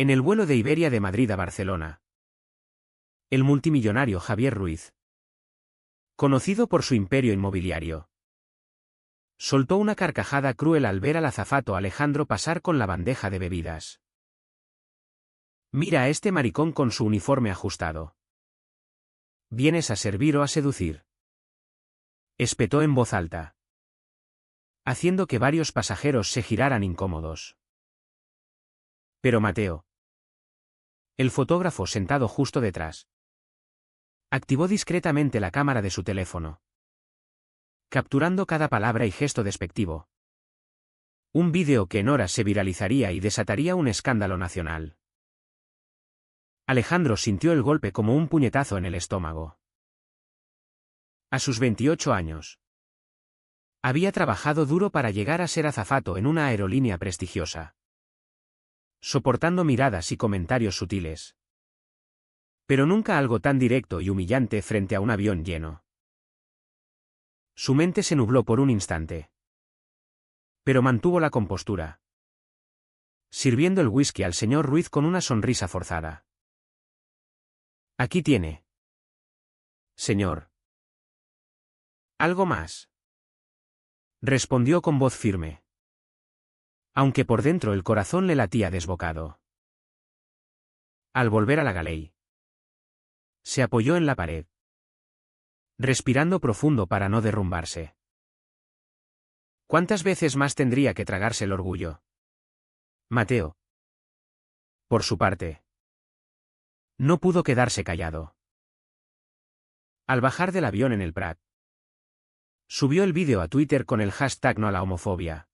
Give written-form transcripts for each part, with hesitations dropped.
En el vuelo de Iberia de Madrid a Barcelona. El multimillonario Javier Ruiz, conocido por su imperio inmobiliario, soltó una carcajada cruel al ver al azafato Alejandro pasar con la bandeja de bebidas. «Mira a este maricón con su uniforme ajustado. ¿Vienes a servir o a seducir?», espetó en voz alta, haciendo que varios pasajeros se giraran incómodos. Pero Mateo, el fotógrafo sentado justo detrás, activó discretamente la cámara de su teléfono, capturando cada palabra y gesto despectivo. Un vídeo que en horas se viralizaría y desataría un escándalo nacional. Alejandro sintió el golpe como un puñetazo en el estómago. A sus 28 años, había trabajado duro para llegar a ser azafato en una aerolínea prestigiosa, soportando miradas y comentarios sutiles. Pero nunca algo tan directo y humillante frente a un avión lleno. Su mente se nubló por un instante, pero mantuvo la compostura, sirviendo el whisky al señor Ruiz con una sonrisa forzada. «Aquí tiene, señor». «¿Algo más?», respondió con voz firme, aunque por dentro el corazón le latía desbocado. Al volver a la galey, se apoyó en la pared, respirando profundo para no derrumbarse. ¿Cuántas veces más tendría que tragarse el orgullo? Mateo, por su parte, no pudo quedarse callado. Al bajar del avión en el Prat, subió el vídeo a Twitter con el hashtag No a la homofobia,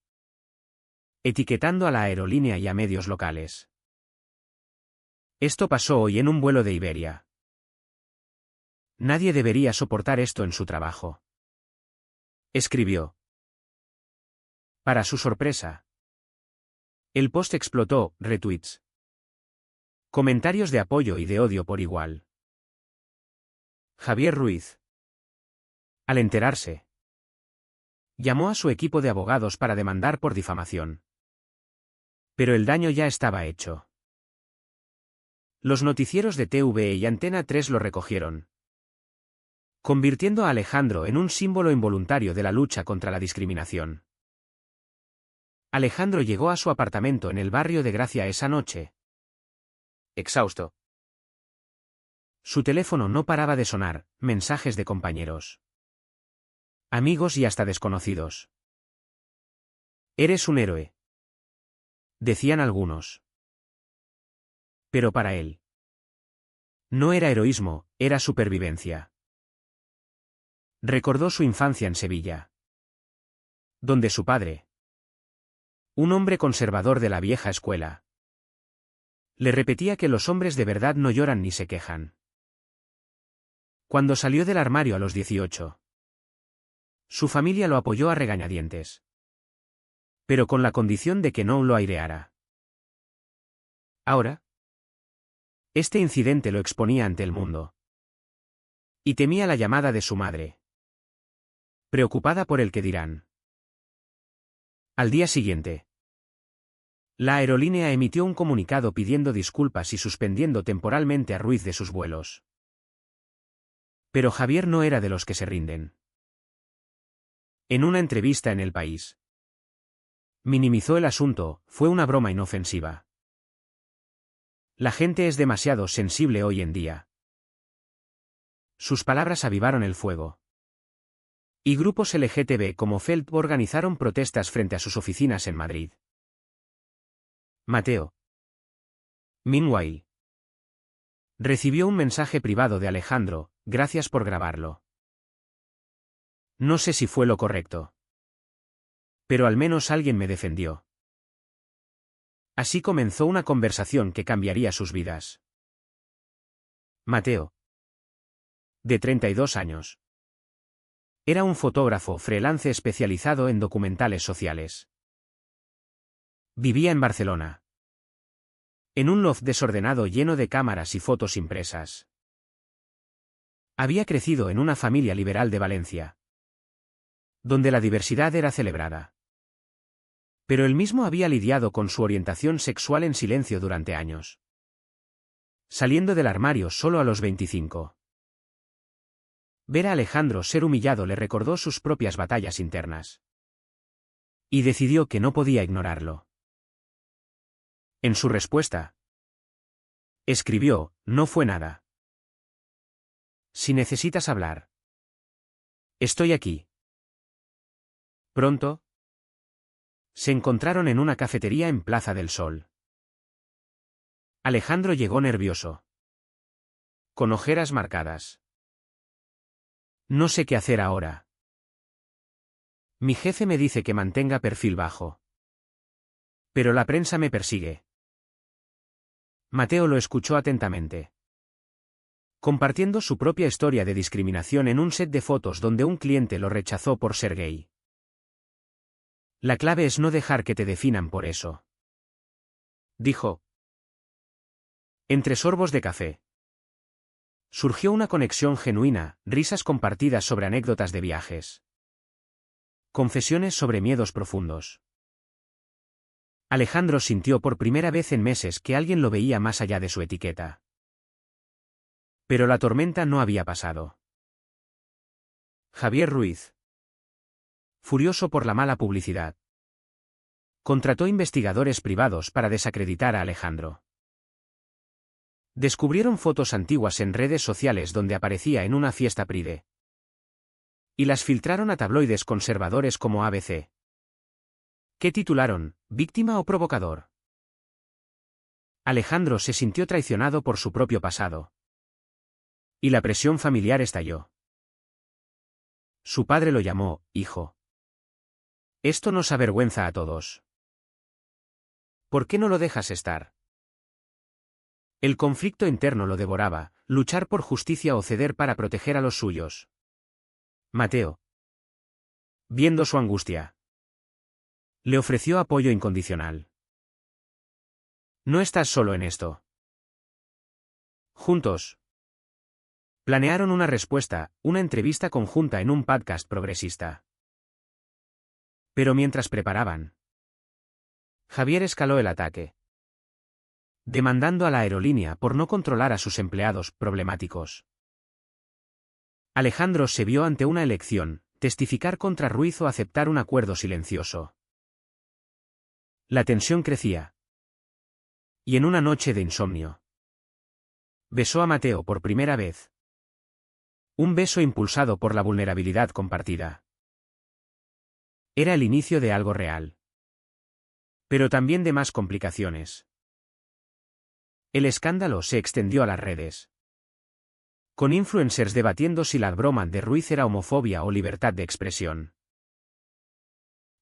etiquetando a la aerolínea y a medios locales. «Esto pasó hoy en un vuelo de Iberia. Nadie debería soportar esto en su trabajo», escribió. Para su sorpresa, el post explotó, retweets, comentarios de apoyo y de odio por igual. Javier Ruiz, al enterarse, llamó a su equipo de abogados para demandar por difamación. Pero el daño ya estaba hecho. Los noticieros de TV y Antena 3 lo recogieron, convirtiendo a Alejandro en un símbolo involuntario de la lucha contra la discriminación. Alejandro llegó a su apartamento en el barrio de Gracia esa noche, exhausto. Su teléfono no paraba de sonar, mensajes de compañeros, amigos y hasta desconocidos. «Eres un héroe», decían algunos. Pero para él, no era heroísmo, era supervivencia. Recordó su infancia en Sevilla, donde su padre, un hombre conservador de la vieja escuela, le repetía que los hombres de verdad no lloran ni se quejan. Cuando salió del armario a los 18, su familia lo apoyó a regañadientes, pero con la condición de que no lo aireara. Ahora, este incidente lo exponía ante el mundo, y temía la llamada de su madre, preocupada por el que dirán. Al día siguiente, la aerolínea emitió un comunicado pidiendo disculpas y suspendiendo temporalmente a Ruiz de sus vuelos. Pero Javier no era de los que se rinden. En una entrevista en El País, minimizó el asunto, fue una broma inofensiva. La gente es demasiado sensible hoy en día. Sus palabras avivaron el fuego. Y grupos LGTB como FELP organizaron protestas frente a sus oficinas en Madrid. Mateo, meanwhile, recibió un mensaje privado de Alejandro: «Gracias por grabarlo. No sé si fue lo correcto, pero al menos alguien me defendió». Así comenzó una conversación que cambiaría sus vidas. Mateo, de 32 años, era un fotógrafo freelance especializado en documentales sociales. Vivía en Barcelona, en un loft desordenado lleno de cámaras y fotos impresas. Había crecido en una familia liberal de Valencia, donde la diversidad era celebrada. Pero él mismo había lidiado con su orientación sexual en silencio durante años. Saliendo del armario solo a los 25. Ver a Alejandro ser humillado le recordó sus propias batallas internas. Y decidió que no podía ignorarlo. En su respuesta, escribió: no fue nada. Si necesitas hablar, estoy aquí. Pronto, se encontraron en una cafetería en Plaza del Sol. Alejandro llegó nervioso, con ojeras marcadas. No sé qué hacer ahora. Mi jefe me dice que mantenga perfil bajo. Pero la prensa me persigue. Mateo lo escuchó atentamente, compartiendo su propia historia de discriminación en un set de fotos donde un cliente lo rechazó por ser gay. La clave es no dejar que te definan por eso, dijo. Entre sorbos de café, surgió una conexión genuina, risas compartidas sobre anécdotas de viajes, confesiones sobre miedos profundos. Alejandro sintió por primera vez en meses que alguien lo veía más allá de su etiqueta. Pero la tormenta no había pasado. Javier Ruiz, furioso por la mala publicidad, contrató investigadores privados para desacreditar a Alejandro. Descubrieron fotos antiguas en redes sociales donde aparecía en una fiesta Pride. Y las filtraron a tabloides conservadores como ABC. ¿Qué titularon? ¿Víctima o provocador? Alejandro se sintió traicionado por su propio pasado. Y la presión familiar estalló. Su padre lo llamó hijo. Esto nos avergüenza a todos. ¿Por qué no lo dejas estar? El conflicto interno lo devoraba, luchar por justicia o ceder para proteger a los suyos. Mateo, viendo su angustia, le ofreció apoyo incondicional. No estás solo en esto. Juntos, planearon una respuesta, una entrevista conjunta en un podcast progresista. Pero mientras preparaban, Javier escaló el ataque, demandando a la aerolínea por no controlar a sus empleados problemáticos. Alejandro se vio ante una elección: testificar contra Ruiz o aceptar un acuerdo silencioso. La tensión crecía. Y en una noche de insomnio, besó a Mateo por primera vez. Un beso impulsado por la vulnerabilidad compartida. Era el inicio de algo real. Pero también de más complicaciones. El escándalo se extendió a las redes, con influencers debatiendo si la broma de Ruiz era homofobia o libertad de expresión.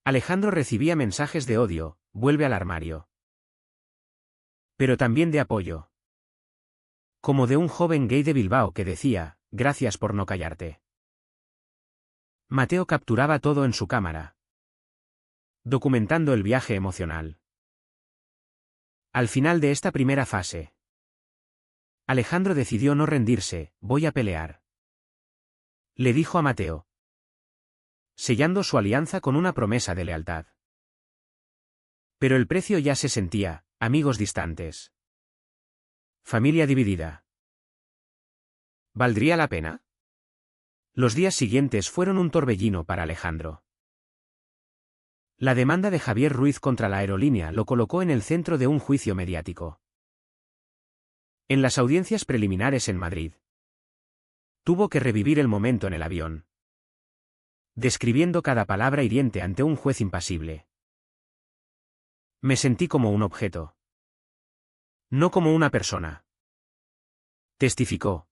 Alejandro recibía mensajes de odio: vuelve al armario. Pero también de apoyo. Como de un joven gay de Bilbao que decía: gracias por no callarte. Mateo capturaba todo en su cámara, documentando el viaje emocional. Al final de esta primera fase, Alejandro decidió no rendirse: voy a pelear. Le dijo a Mateo, sellando su alianza con una promesa de lealtad. Pero el precio ya se sentía: amigos distantes, familia dividida. ¿Valdría la pena? Los días siguientes fueron un torbellino para Alejandro. La demanda de Javier Ruiz contra la aerolínea lo colocó en el centro de un juicio mediático. En las audiencias preliminares en Madrid, tuvo que revivir el momento en el avión, describiendo cada palabra hiriente ante un juez impasible. Me sentí como un objeto, no como una persona, testificó,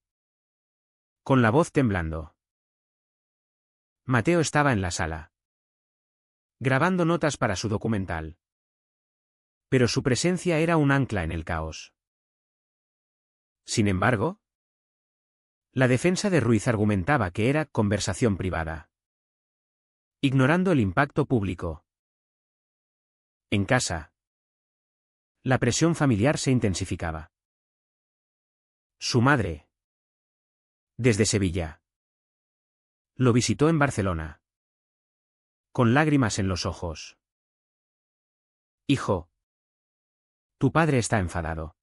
con la voz temblando. Mateo estaba en la sala, grabando notas para su documental. Pero su presencia era un ancla en el caos. Sin embargo, la defensa de Ruiz argumentaba que era conversación privada, ignorando el impacto público. En casa, la presión familiar se intensificaba. Su madre, desde Sevilla, lo visitó en Barcelona, con lágrimas en los ojos. Hijo. Tu padre está enfadado.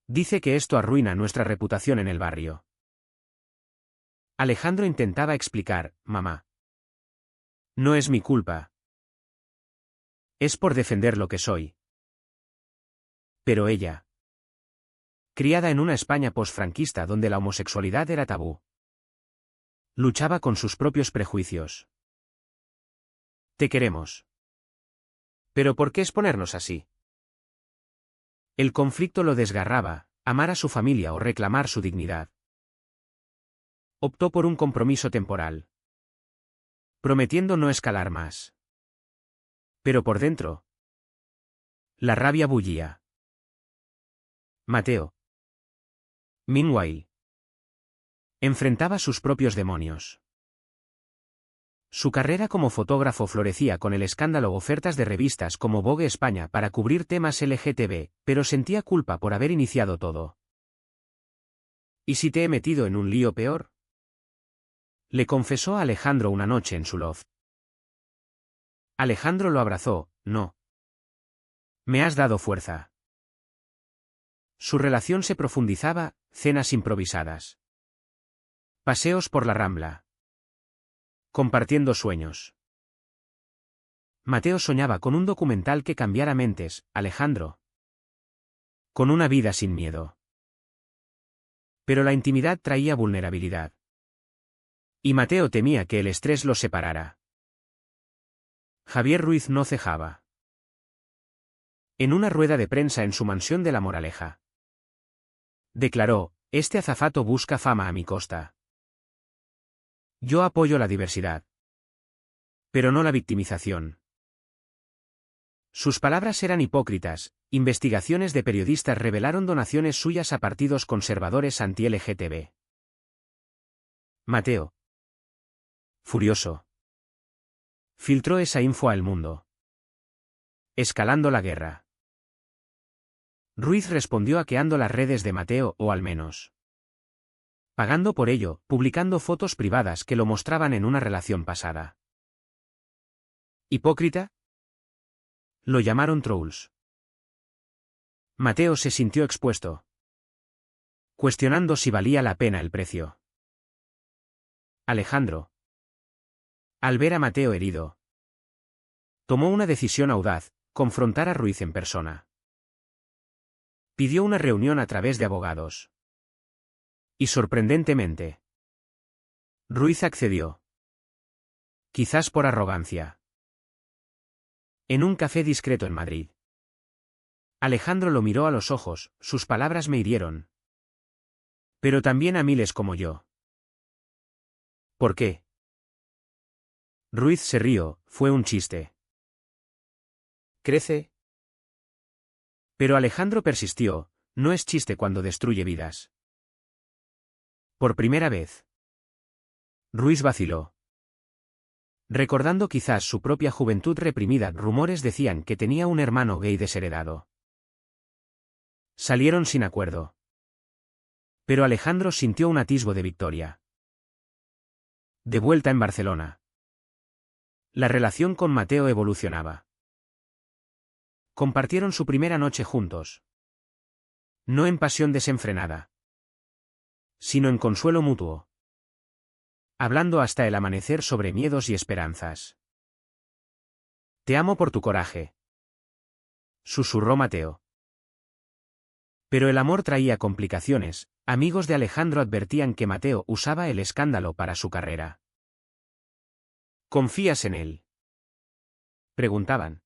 Dice que esto arruina nuestra reputación en el barrio. Alejandro intentaba explicar, mamá. No es mi culpa. Es por defender lo que soy. Pero ella. Criada en una España posfranquista donde la homosexualidad era tabú. Luchaba con sus propios prejuicios. Te queremos. ¿Pero por qué exponernos así? El conflicto lo desgarraba, amar a su familia o reclamar su dignidad. Optó por un compromiso temporal, prometiendo no escalar más. Pero por dentro, la rabia bullía. Mateo. Meanwhile, enfrentaba sus propios demonios. Su carrera como fotógrafo florecía con el escándalo, ofertas de revistas como Vogue España para cubrir temas LGTB, pero sentía culpa por haber iniciado todo. ¿Y si te he metido en un lío peor? Le confesó a Alejandro una noche en su loft. Alejandro lo abrazó. No. Me has dado fuerza. Su relación se profundizaba, cenas improvisadas. Paseos por la Rambla. Compartiendo sueños. Mateo soñaba con un documental que cambiara mentes, Alejandro. Con una vida sin miedo. Pero la intimidad traía vulnerabilidad. Y Mateo temía que el estrés los separara. Javier Ruiz no cejaba. En una rueda de prensa en su mansión de La Moraleja. Declaró, este azafato busca fama a mi costa. Yo apoyo la diversidad. Pero no la victimización. Sus palabras eran hipócritas. Investigaciones de periodistas revelaron donaciones suyas a partidos conservadores anti-LGTB. Mateo. Furioso. Filtró esa info al mundo. Escalando la guerra. Ruiz respondió hackeando las redes de Mateo, o al menos pagando por ello, publicando fotos privadas que lo mostraban en una relación pasada. ¿Hipócrita? Lo llamaron trolls. Mateo se sintió expuesto, cuestionando si valía la pena el precio. Alejandro, al ver a Mateo herido, tomó una decisión audaz: confrontar a Ruiz en persona. Pidió una reunión a través de abogados. Y sorprendentemente, Ruiz accedió. Quizás por arrogancia. En un café discreto en Madrid. Alejandro lo miró a los ojos, sus palabras me hirieron. Pero también a miles como yo. ¿Por qué? Ruiz se rió, fue un chiste. ¿Crece? Pero Alejandro persistió, no es chiste cuando destruye vidas. Por primera vez. Ruiz vaciló. Recordando quizás su propia juventud reprimida, rumores decían que tenía un hermano gay desheredado. Salieron sin acuerdo. Pero Alejandro sintió un atisbo de victoria. De vuelta en Barcelona. La relación con Mateo evolucionaba. Compartieron su primera noche juntos. No en pasión desenfrenada, sino en consuelo mutuo. Hablando hasta el amanecer sobre miedos y esperanzas. Te amo por tu coraje, susurró Mateo. Pero el amor traía complicaciones. Amigos de Alejandro advertían que Mateo usaba el escándalo para su carrera. ¿Confías en él?, preguntaban.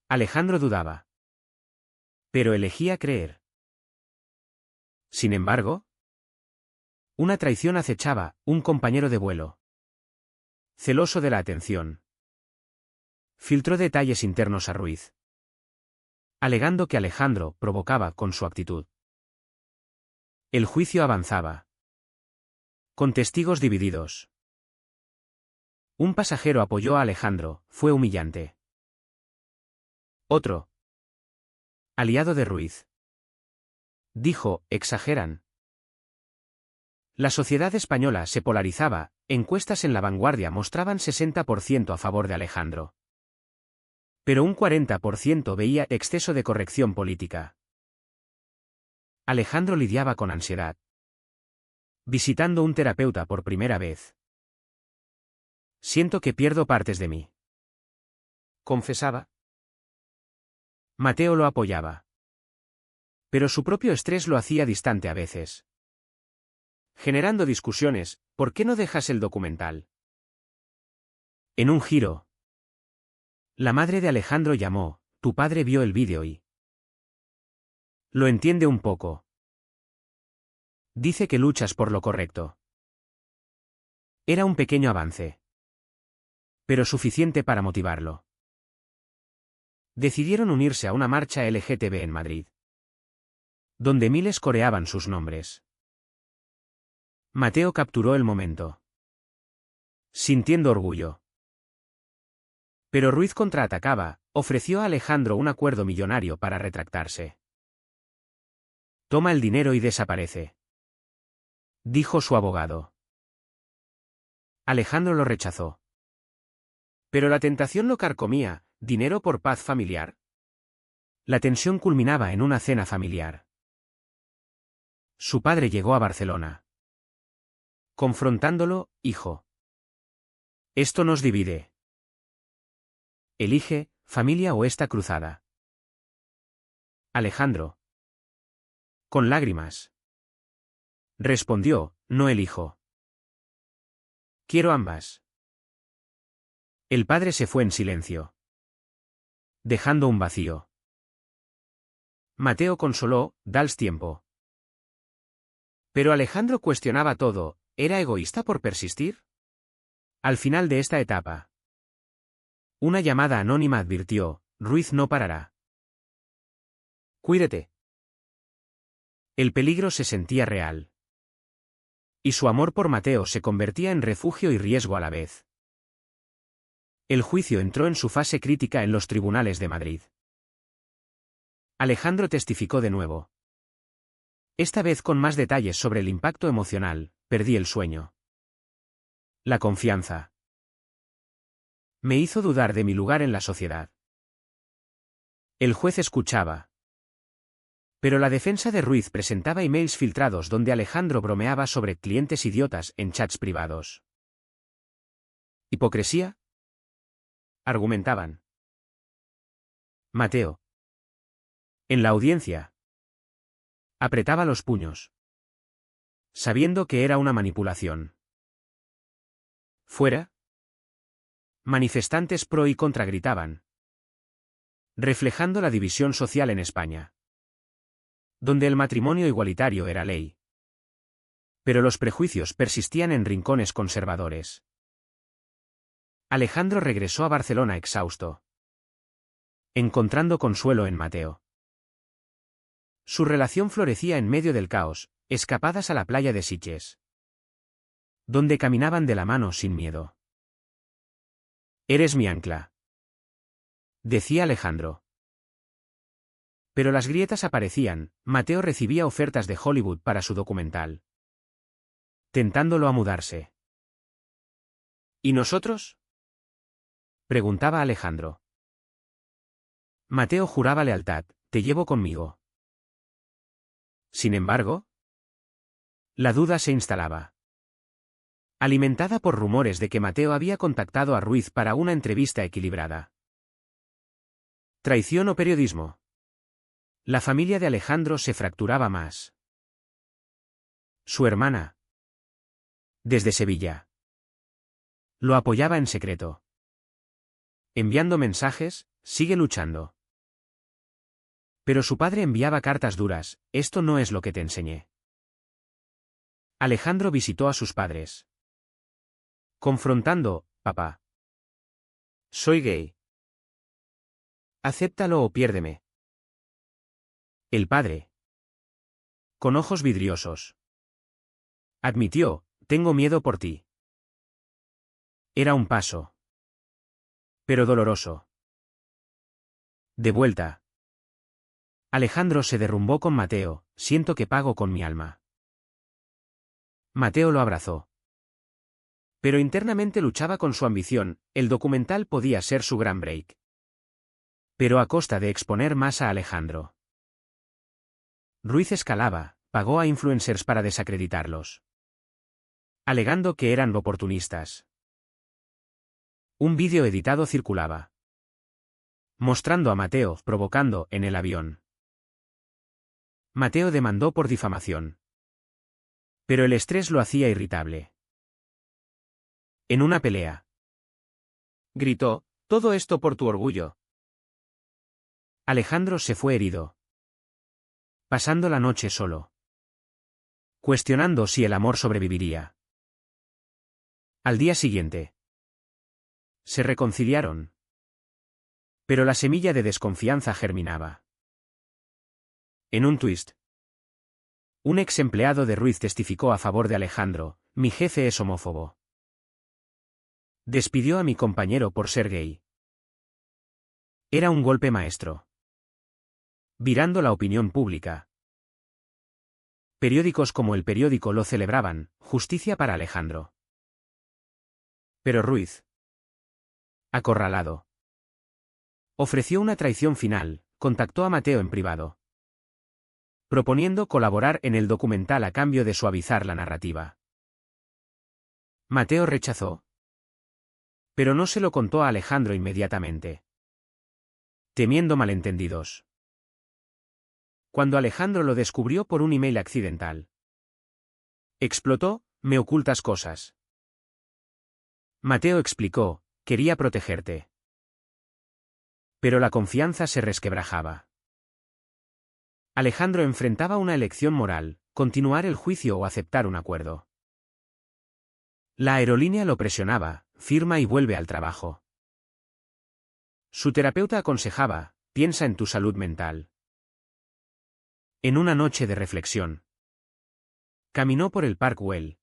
Alejandro dudaba. Pero elegía creer. Sin embargo, una traición acechaba, un compañero de vuelo, celoso de la atención, filtró detalles internos a Ruiz, alegando que Alejandro provocaba con su actitud. El juicio avanzaba, con testigos divididos. Un pasajero apoyó a Alejandro, fue humillante. Otro, aliado de Ruiz, dijo, exageran. La sociedad española se polarizaba, encuestas en La Vanguardia mostraban 60% a favor de Alejandro. Pero un 40% veía exceso de corrección política. Alejandro lidiaba con ansiedad. Visitando un terapeuta por primera vez. Siento que pierdo partes de mí. Confesaba. Mateo lo apoyaba. Pero su propio estrés lo hacía distante a veces. Generando discusiones, ¿por qué no dejas el documental? En un giro. La madre de Alejandro llamó, tu padre vio el vídeo y... Lo entiende un poco. Dice que luchas por lo correcto. Era un pequeño avance. Pero suficiente para motivarlo. Decidieron unirse a una marcha LGTB en Madrid, donde miles coreaban sus nombres. Mateo capturó el momento, sintiendo orgullo. Pero Ruiz contraatacaba, ofreció a Alejandro un acuerdo millonario para retractarse. Toma el dinero y desaparece, dijo su abogado. Alejandro lo rechazó. Pero la tentación lo carcomía, dinero por paz familiar. La tensión culminaba en una cena familiar. Su padre llegó a Barcelona. Confrontándolo, hijo. Esto nos divide. Elige, familia o esta cruzada. Alejandro. Con lágrimas. Respondió, no elijo. Quiero ambas. El padre se fue en silencio, dejando un vacío. Mateo consoló, dals tiempo. Pero Alejandro cuestionaba todo, ¿era egoísta por persistir? Al final de esta etapa, una llamada anónima advirtió, Ruiz no parará. Cuídate. El peligro se sentía real. Y su amor por Mateo se convertía en refugio y riesgo a la vez. El juicio entró en su fase crítica en los tribunales de Madrid. Alejandro testificó de nuevo. Esta vez con más detalles sobre el impacto emocional, perdí el sueño. La confianza. Me hizo dudar de mi lugar en la sociedad. El juez escuchaba. Pero la defensa de Ruiz presentaba emails filtrados donde Alejandro bromeaba sobre clientes idiotas en chats privados. ¿Hipocresía? Argumentaban. Mateo. En la audiencia. Apretaba los puños. Sabiendo que era una manipulación. ¿Fuera? Manifestantes pro y contra gritaban. Reflejando la división social en España, donde el matrimonio igualitario era ley. Pero los prejuicios persistían en rincones conservadores. Alejandro regresó a Barcelona exhausto, encontrando consuelo en Mateo. Su relación florecía en medio del caos, escapadas a la playa de Sitges, donde caminaban de la mano sin miedo. Eres mi ancla, decía Alejandro. Pero las grietas aparecían, Mateo recibía ofertas de Hollywood para su documental, tentándolo a mudarse. ¿Y nosotros? Preguntaba Alejandro. Mateo juraba lealtad, te llevo conmigo. Sin embargo, la duda se instalaba. Alimentada por rumores de que Mateo había contactado a Ruiz para una entrevista equilibrada. ¿Traición o periodismo? La familia de Alejandro se fracturaba más. Su hermana, desde Sevilla, lo apoyaba en secreto. Enviando mensajes, sigue luchando. Pero su padre enviaba cartas duras, esto no es lo que te enseñé. Alejandro visitó a sus padres. Confrontando, papá. Soy gay. Acéptalo o piérdeme. El padre, con ojos vidriosos, admitió, tengo miedo por ti. Era un paso, pero doloroso. De vuelta. Alejandro se derrumbó con Mateo, siento que pago con mi alma. Mateo lo abrazó. Pero internamente luchaba con su ambición, el documental podía ser su gran break. pero a costa de exponer más a Alejandro. Ruiz escalaba, pagó a influencers para desacreditarlos, alegando que eran oportunistas. Un vídeo editado circulaba, mostrando a Mateo provocando en el avión. Mateo demandó por difamación, pero el estrés lo hacía irritable. En una pelea, gritó: «Todo esto por tu orgullo». Alejandro se fue herido, pasando la noche solo, cuestionando si el amor sobreviviría. Al día siguiente, se reconciliaron, pero la semilla de desconfianza germinaba. En un tuit, un ex empleado de Ruiz testificó a favor de Alejandro: «Mi jefe es homófobo. Despidió a mi compañero por ser gay». Era un golpe maestro, virando la opinión pública. Periódicos como El Periódico lo celebraban: justicia para Alejandro. Pero Ruiz, acorralado, ofreció una traición final, contactó a Mateo en privado, proponiendo colaborar en el documental a cambio de suavizar la narrativa. Mateo rechazó, pero no se lo contó a Alejandro inmediatamente, temiendo malentendidos. Cuando Alejandro lo descubrió por un email accidental, explotó: «Me ocultas cosas». Mateo explicó: «Quería protegerte». Pero la confianza se resquebrajaba. Alejandro enfrentaba una elección moral: continuar el juicio o aceptar un acuerdo. La aerolínea lo presionaba: firma y vuelve al trabajo. Su terapeuta aconsejaba: piensa en tu salud mental. En una noche de reflexión, caminó por el Park Güell,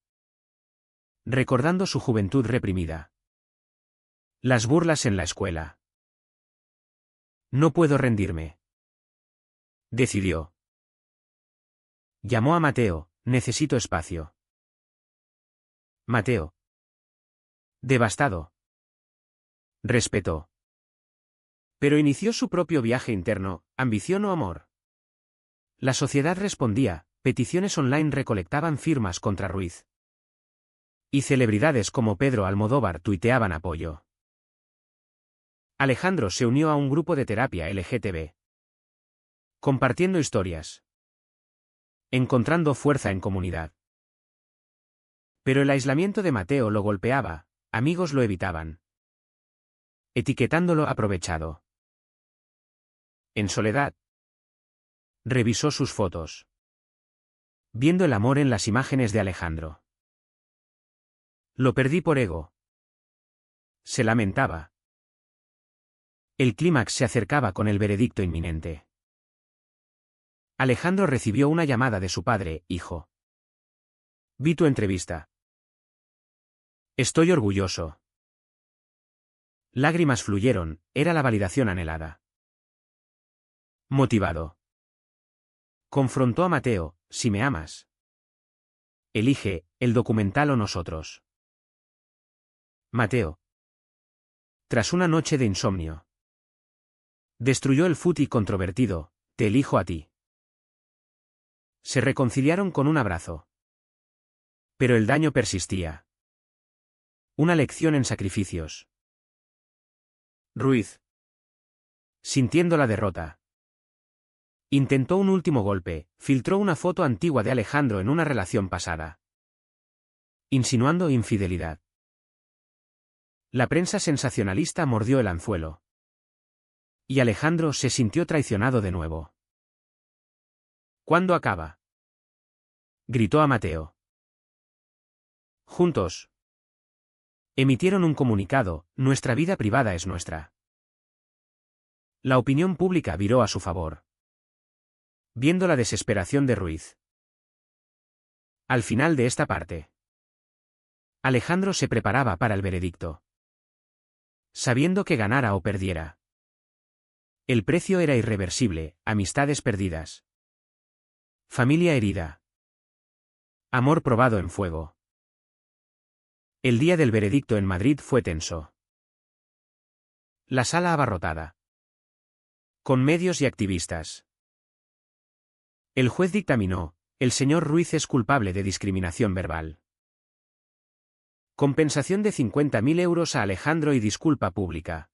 recordando su juventud reprimida, las burlas en la escuela. «No puedo rendirme», decidió. Llamó a Mateo: «Necesito espacio». Mateo, devastado, respetó. Pero inició su propio viaje interno: ambición o amor. La sociedad respondía: peticiones online recolectaban firmas contra Ruiz. Y celebridades como Pedro Almodóvar tuiteaban apoyo. Alejandro se unió a un grupo de terapia LGTB, compartiendo historias, encontrando fuerza en comunidad. Pero el aislamiento de Mateo lo golpeaba, amigos lo evitaban, etiquetándolo aprovechado. En soledad, revisó sus fotos, viendo el amor en las imágenes de Alejandro. «Lo perdí por ego», se lamentaba. El clímax se acercaba con el veredicto inminente. Alejandro recibió una llamada de su padre: «Hijo, vi tu entrevista. Estoy orgulloso». Lágrimas fluyeron: era la validación anhelada. Motivado, confrontó a Mateo: «Si me amas, elige, el documental o nosotros». Mateo, tras una noche de insomnio, destruyó el footy controvertido: «Te elijo a ti». Se reconciliaron con un abrazo. Pero el daño persistía. Una lección en sacrificios. Ruiz, sintiendo la derrota, intentó un último golpe: filtró una foto antigua de Alejandro en una relación pasada, insinuando infidelidad. La prensa sensacionalista mordió el anzuelo, y Alejandro se sintió traicionado de nuevo. «¿Cuándo acaba?», gritó a Mateo. Juntos emitieron un comunicado: «Nuestra vida privada es nuestra». La opinión pública viró a su favor, viendo la desesperación de Ruiz. Al final de esta parte, Alejandro se preparaba para el veredicto, sabiendo que ganara o perdiera, el precio era irreversible: amistades perdidas, familia herida, amor probado en fuego. El día del veredicto en Madrid fue tenso. La sala abarrotada. Con medios y activistas. El juez dictaminó: el señor Ruiz es culpable de discriminación verbal. Compensación de 50.000 euros a Alejandro y disculpa pública.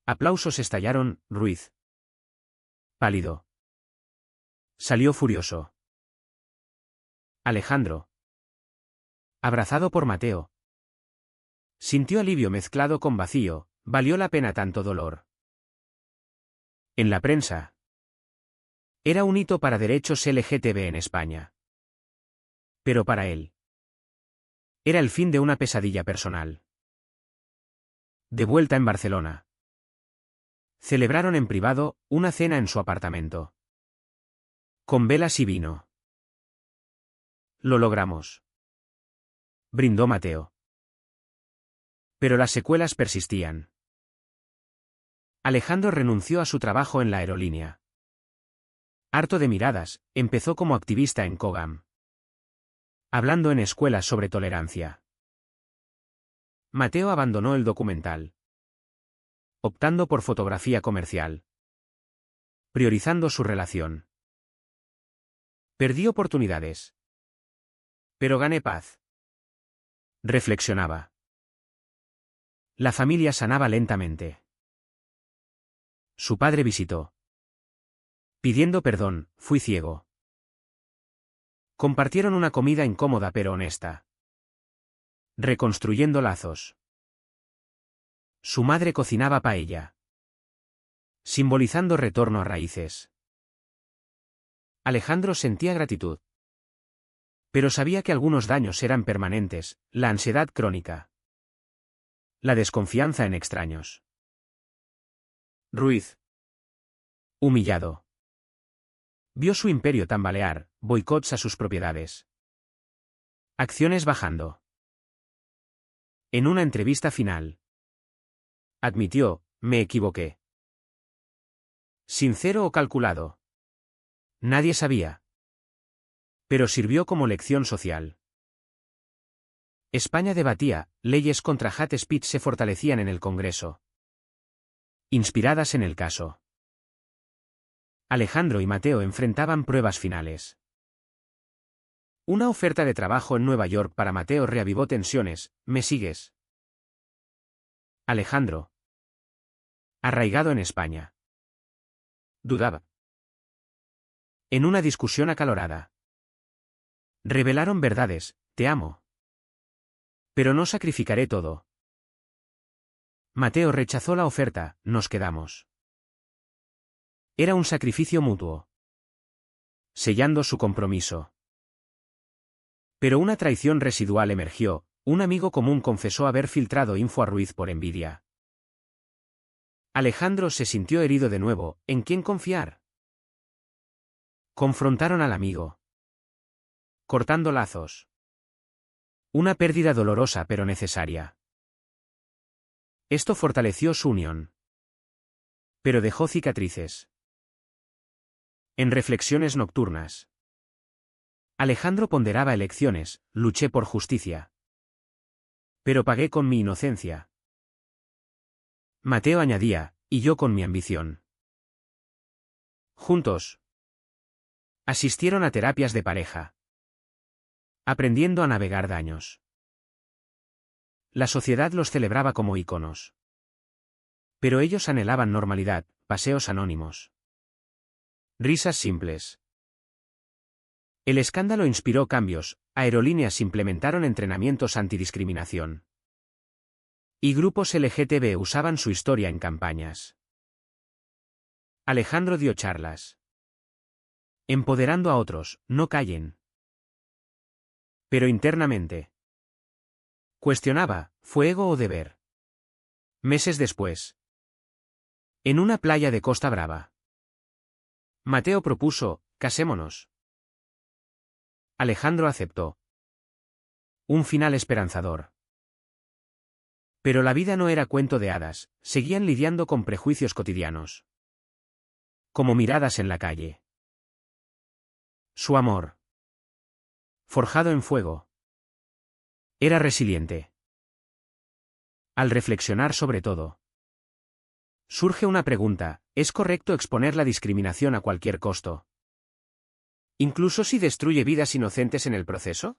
Aplausos estallaron. Ruiz, pálido, salió furioso. Alejandro, abrazado por Mateo, sintió alivio mezclado con vacío. Valió la pena tanto dolor. En la prensa. Era un hito para derechos LGTB en España. Pero para él. Era el fin de una pesadilla personal. De vuelta en Barcelona. Celebraron en privado una cena en su apartamento. Con velas y vino. Lo logramos. Brindó Mateo. Pero las secuelas persistían. Alejandro renunció a su trabajo en la aerolínea. Harto de miradas, empezó como activista en COGAM. Hablando en escuelas sobre tolerancia. Mateo abandonó el documental. Optando por fotografía comercial. Priorizando su relación. Perdí oportunidades. Pero gané paz. Reflexionaba. La familia sanaba lentamente. Su padre visitó. Pidiendo perdón, fui ciego. Compartieron una comida incómoda pero honesta. Reconstruyendo lazos. Su madre cocinaba paella. Simbolizando retorno a raíces. Alejandro sentía gratitud. Pero sabía que algunos daños eran permanentes: la ansiedad crónica. La desconfianza en extraños. Ruiz. Humillado. Vio su imperio tambalear, boicots a sus propiedades. Acciones bajando. En una entrevista final. Admitió: me equivoqué. ¿Sincero o calculado? Nadie sabía. Pero sirvió como lección social. España debatía: leyes contra hate speech se fortalecían en el Congreso. Inspiradas en el caso. Alejandro y Mateo enfrentaban pruebas finales. Una oferta de trabajo en Nueva York para Mateo reavivó tensiones. ¿Me sigues? Alejandro. Arraigado en España. Dudaba. En una discusión acalorada. Revelaron verdades: te amo. Pero no sacrificaré todo. Mateo rechazó la oferta: nos quedamos. Era un sacrificio mutuo. Sellando su compromiso. Pero una traición residual emergió: un amigo común confesó haber filtrado info a Ruiz por envidia. Alejandro se sintió herido de nuevo. ¿En quién confiar? Confrontaron al amigo. Cortando lazos. Una pérdida dolorosa pero necesaria. Esto fortaleció su unión. Pero dejó cicatrices. En reflexiones nocturnas. Alejandro ponderaba elecciones: luché por justicia. Pero pagué con mi inocencia. Mateo añadía: y yo con mi ambición. Juntos. Asistieron a terapias de pareja. Aprendiendo a navegar daños. La sociedad los celebraba como íconos. Pero ellos anhelaban normalidad: paseos anónimos. Risas simples. El escándalo inspiró cambios: aerolíneas implementaron entrenamientos antidiscriminación. Y grupos LGTB usaban su historia en campañas. Alejandro dio charlas. Empoderando a otros: no callen. Pero internamente. Cuestionaba: ¿fue ego o deber? Meses después. En una playa de Costa Brava. Mateo propuso: casémonos. Alejandro aceptó. Un final esperanzador. Pero la vida no era cuento de hadas, seguían lidiando con prejuicios cotidianos. Como miradas en la calle. Su amor. Forjado en fuego. Era resiliente. Al reflexionar sobre todo. Surge una pregunta: ¿Es correcto exponer la discriminación a cualquier costo? ¿Incluso si destruye vidas inocentes en el proceso?